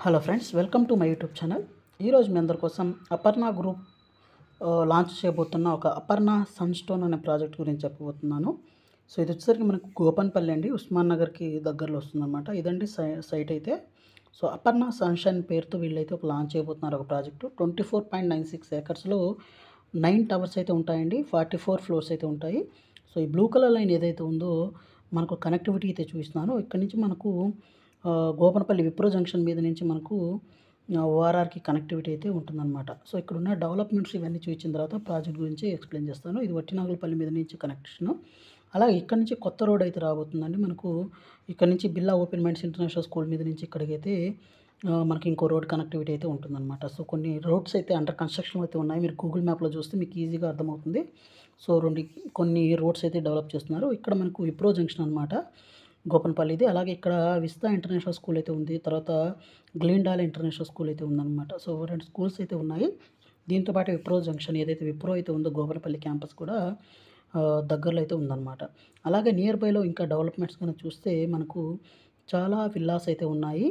Hello friends, welcome to my YouTube channel. ఈరోజు మీ అందరి కోసం అపర్ణ గ్రూప్ లాంచ్ చేయబోతున్న ఒక అపర్ణ సన్‌స్టోన్ అనే ప్రాజెక్ట్ గురించి చెప్పబోతున్నాను. సో ఇది వచ్చేసరికి మనకు గోపన్పల్లి అండి, ఉస్మాన్ నగర్‌కి దగ్గరలో వస్తుందన్నమాట. ఇదండి సైట్ అయితే. సో అపర్ణ సన్‌షైన్ పేరుతో వీళ్ళైతే ఒక లాంచ్ చేయబోతున్నారు ఒక ప్రాజెక్టు. 24.96 ఏకర్స్‌లో 9 టవర్స్ అయితే ఉంటాయండి. 44 ఫ్లోర్స్ అయితే ఉంటాయి. సో ఈ బ్లూ కలర్ లైన్ ఏదైతే ఉందో మనకు కనెక్టివిటీ అయితే చూపిస్తున్నాను. ఇక్కడి నుంచి మనకు గోపనపల్లి విప్రో జంక్షన్ మీద నుంచి మనకు ఓఆర్ఆర్‌కి కనెక్టివిటీ అయితే ఉంటుందన్నమాట. సో ఇక్కడున్న డెవలప్‌మెంట్స్ ఇవన్నీ చూపించిన తర్వాత ప్రాజెక్ట్ గురించి ఎక్స్‌ప్లెయిన్ చేస్తాను. ఇది వట్టినాగులపల్లి మీద నుంచి కనెక్షను. అలాగే ఇక్కడ నుంచి కొత్త రోడ్ అయితే రాబోతుందండి. మనకు ఇక్కడ నుంచి Birla open minds international school మీద నుంచి ఇక్కడికైతే మనకి ఇంకో రోడ్ కనెక్టివిటీ అయితే ఉంటుందన్నమాట. సో కొన్ని రోడ్స్ అయితే అండర్ కన్‌స్ట్రక్షన్ అయితే ఉన్నాయి. మీరు గూగుల్ మ్యాప్‌లో చూస్తే మీకు ఈజీగా అర్థమవుతుంది. సో కొన్ని రోడ్స్ అయితే డెవలప్ చేస్తున్నారు. ఇక్కడ మనకు విప్రో జంక్షన్ అనమాట, గోపన్పల్లిది. అలాగే ఇక్కడ విస్తా ఇంటర్నేషనల్ స్కూల్ అయితే ఉంది. తర్వాత గ్లీన్డాల్ ఇంటర్నేషనల్ స్కూల్ అయితే ఉందన్నమాట. సో 2 స్కూల్స్ అయితే ఉన్నాయి. దీంతో పాటు విప్రో జంక్షన్ ఏదైతే విప్రో అయితే ఉందో గోపన్పల్లి క్యాంపస్ కూడా దగ్గరలో అయితే ఉందన్నమాట. అలాగే నియర్ బైలో ఇంకా డెవలప్‌మెంట్స్ కనుక చూస్తే మనకు చాలా విల్లాస్ అయితే ఉన్నాయి.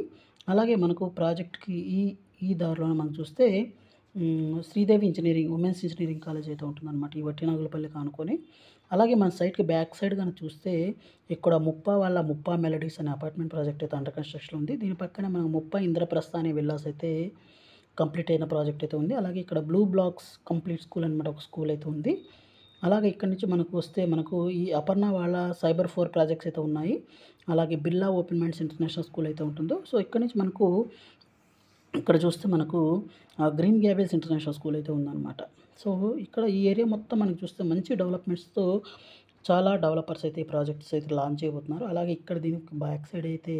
అలాగే మనకు ప్రాజెక్ట్‌కి ఈ ఈ దారిలోనే మనం చూస్తే Sridevi engineering women's engineering college అయితే ఉంటుందన్నమాట, ఈ వట్టినాగులపల్లికి ఆనుకొని. అలాగే మన సైట్‌కి బ్యాక్ సైడ్ గనుక చూస్తే ఇక్కడ ముప్పా మెలడీస్ అనే అపార్ట్మెంట్ ప్రాజెక్ట్ అయితే అండర్ కన్‌స్ట్రక్షన్‌లో ఉంది. దీని పక్కనే మనకు ముప్పా ఇంద్రప్రస్థ అనే విల్లాస్ అయితే కంప్లీట్ అయిన ప్రాజెక్ట్ అయితే ఉంది. అలాగే ఇక్కడ బ్లూ బ్లాక్స్ కంప్లీట్ స్కూల్ అనమాట, ఒక స్కూల్ అయితే ఉంది. అలాగే ఇక్కడి నుంచి మనకు వస్తే మనకు ఈ అపర్ణ వాళ్ళ సైబర్ 4 ప్రాజెక్ట్స్ అయితే ఉన్నాయి. అలాగే Birla open minds international school అయితే ఉంటుందో. సో ఇక్కడి నుంచి మనకు ఇక్కడ చూస్తే మనకు గ్రీన్ గ్యాబేజ్ ఇంటర్నేషనల్ స్కూల్ అయితే ఉందన్నమాట. సో ఇక్కడ ఈ ఏరియా మొత్తం మనకు చూస్తే మంచి డెవలప్‌మెంట్స్‌తో చాలా డెవలపర్స్ అయితే ఈ ప్రాజెక్ట్స్ అయితే లాంచ్ చేయబోతున్నారు. అలాగే ఇక్కడ దీనికి బ్యాక్ సైడ్ అయితే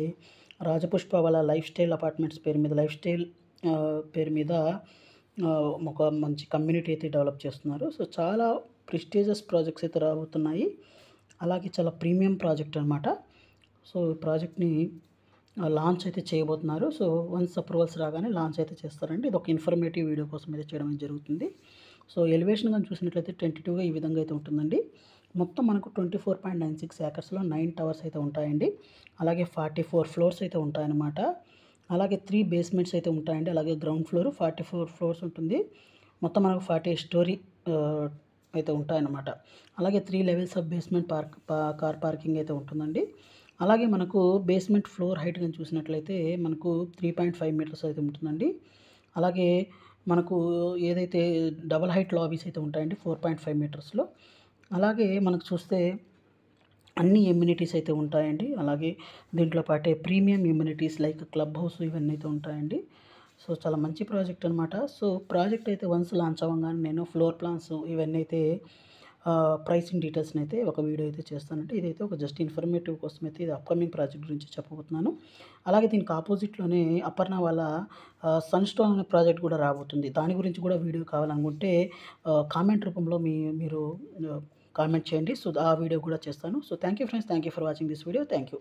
రాజపుష్ప వాళ్ళ లైఫ్ స్టైల్ అపార్ట్మెంట్స్ పేరు మీద ఒక మంచి కమ్యూనిటీ అయితే డెవలప్ చేస్తున్నారు. సో చాలా ప్రెస్టీజియస్ ప్రాజెక్ట్స్ అయితే రాబోతున్నాయి. అలాగే చాలా ప్రీమియం ప్రాజెక్ట్ అనమాట. సో ఈ ప్రాజెక్ట్‌ని లాంచ్ అయితే చేయబోతున్నారు. సో వన్స్ అప్రూవల్స్ రాగానే లాంచ్ అయితే చేస్తారండి. ఇది ఒక ఇన్ఫర్మేటివ్ వీడియో కోసం అయితే చేయడం జరుగుతుంది. సో ఎలివేషన్ గాని చూసినట్లయితే టెంటేటివ్‌గా ఈ విధంగా అయితే ఉంటుందండి. మొత్తం మనకు 24.96 ఏకర్స్‌లో 9 టవర్స్ అయితే ఉంటాయండి. అలాగే 44 ఫ్లోర్స్ అయితే ఉంటాయన్నమాట. అలాగే 3 బేస్మెంట్స్ అయితే ఉంటాయండి. అలాగే గ్రౌండ్ ఫ్లోర్ 44 ఫ్లోర్స్ ఉంటుంది. మొత్తం మనకు 48 స్టోరీ అయితే ఉంటాయన్నమాట. అలాగే 3 levels of basement car parking అయితే ఉంటుందండి. అలాగే మనకు బేస్మెంట్ ఫ్లోర్ హైట్ గాని చూసినట్లయితే మనకు 3.5 మీటర్స్ అయితే ఉంటుందండి. అలాగే మనకు ఏదైతే డబుల్ హైట్ లాబీస్ అయితే ఉంటాయండి 4.5 మీటర్స్‌లో. అలాగే మనకు చూస్తే అన్ని ఎమ్యూనిటీస్ అయితే ఉంటాయండి. అలాగే దీంట్లో పాటే premium amenities like club house ఇవన్నీ అయితే ఉంటాయండి. సో చాలా మంచి ప్రాజెక్ట్ అనమాట. సో ప్రాజెక్ట్ అయితే వన్స్ లాంచ్ అవ్వంగానే నేను ఫ్లోర్ ప్లాన్స్ ఇవన్నీ అయితే ప్రైసింగ్ డీటెయిల్స్‌ని అయితే ఒక వీడియో అయితే చేస్తానండి. ఇదైతే ఒక జస్ట్ ఇన్ఫర్మేటివ్ కోసం అయితే ఇది అప్‌కమింగ్ ప్రాజెక్ట్ గురించి చెప్పబోతున్నాను. అలాగే దీనికి ఆపోజిట్‌లోనే అపర్ణ వాళ్ళ సన్‌స్టోన్ అనే ప్రాజెక్ట్ కూడా రాబోతుంది. దాని గురించి కూడా వీడియో కావాలనుకుంటే కామెంట్ రూపంలో మీరు కామెంట్ చేయండి. సో ఆ వీడియో కూడా చేస్తాను. So thank you friends. Thank you for watching this video. Thank you.